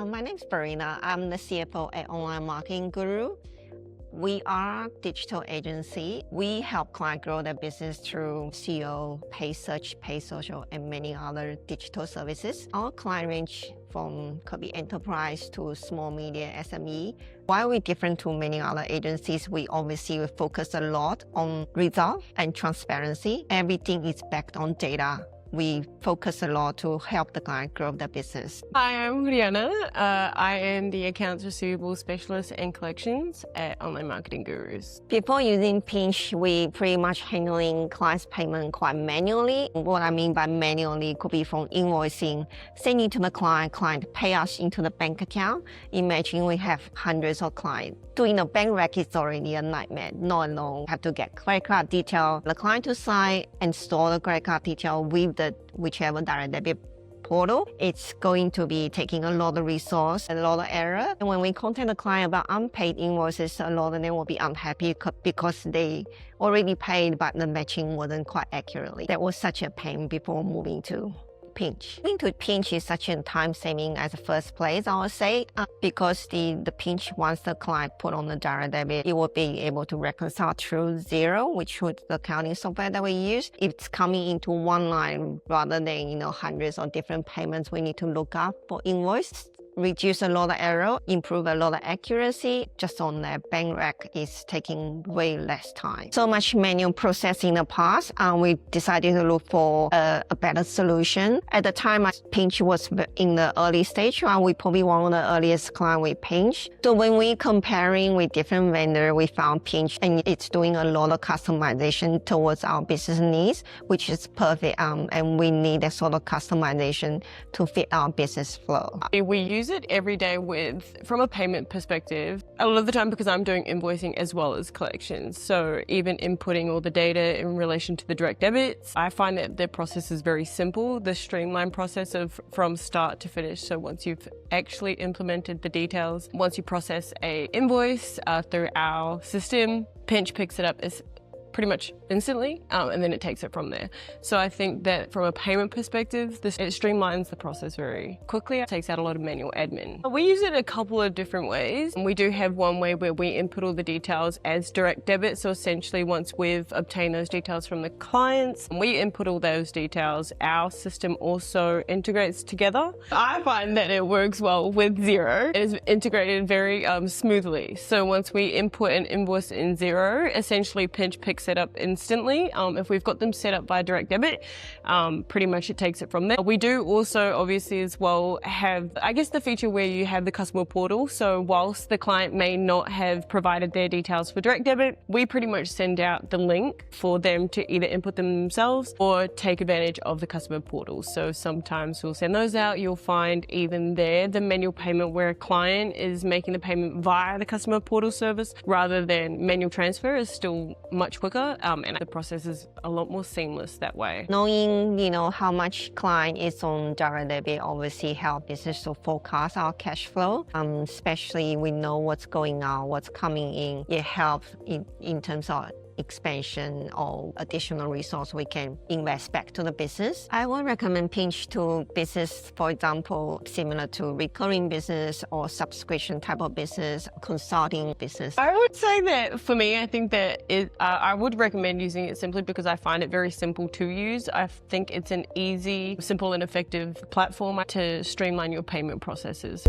My name is Farina. I'm the CFO at Online Marketing Guru. We are a digital agency. We help clients grow their business through SEO, paid search, paid social, and many other digital services. Our client range could be enterprise to small, media, SME. While we're different to many other agencies, we obviously focus a lot on results and transparency. Everything is backed on data. We focus a lot to help the client grow their business. Hi, I'm Rihanna. I am the Accounts Receivable Specialist and Collections at Online Marketing Gurus. Before using Pinch, we pretty much handling clients' payment quite manually. What I mean by manually could be from invoicing, sending to the client pay us into the bank account. Imagine we have hundreds of clients. Doing a bank rec is already a nightmare. Not alone, have to get credit card detail, the client to sign and store the credit card detail with the whichever direct debit portal. It's going to be taking a lot of resource, a lot of error. And when we contact the client about unpaid invoices, a lot of them will be unhappy because they already paid, but the matching wasn't quite accurately. That was such a pain before moving to Pinch. Moving to Pinch is such a time saving as a first place, I would say, because the Pinch, once the client put on the direct debit, it will be able to reconcile through Xero, which is the accounting software that we use. It's coming into one line rather than hundreds of different payments we need to look up for invoice. Reduce a lot of error, improve a lot of accuracy. Just on that bank rec is taking way less time. So much manual process in the past, we decided to look for a better solution. At the time, Pinch was in the early stage. We probably one of the earliest clients with Pinch. So when we comparing with different vendors, we found Pinch, and it's doing a lot of customization towards our business needs, which is perfect. And we need that sort of customization to fit our business flow. We use it every day from a payment perspective, a lot of the time because I'm doing invoicing as well as collections. So even inputting all the data in relation to the direct debits, I find that the process is very simple, the streamlined process from start to finish. So once you've actually implemented the details, once you process a invoice through our system, Pinch picks it up as pretty much instantly, and then it takes it from there. So I think that from a payment perspective, it streamlines the process very quickly. It takes out a lot of manual admin. We use it a couple of different ways. We do have one way where we input all the details as direct debit. So essentially, once we've obtained those details from the clients, we input all those details. Our system also integrates together. I find that it works well with Xero. It is integrated very smoothly. So once we input an invoice in Xero, essentially Pinch picks it up instantly. If we've got them set up by direct debit, pretty much it takes it from there. We do also obviously as well have, I guess, the feature where you have the customer portal. So whilst the client may not have provided their details for direct debit, we pretty much send out the link for them to either input them themselves or take advantage of the customer portal. So sometimes we'll send those out. You'll find even there the manual payment where a client is making the payment via the customer portal service rather than manual transfer is still much quicker. And the process is a lot more seamless that way. Knowing, how much client is on direct debit obviously help business to forecast our cash flow. Especially we know what's going out, what's coming in. It helps in terms of expansion or additional resource we can invest back to the business. I would recommend Pinch to business, for example, similar to recurring business or subscription type of business, consulting business. I would say that for me, I think that I would recommend using it simply because I find it very simple to use. I think it's an easy, simple and effective platform to streamline your payment processes.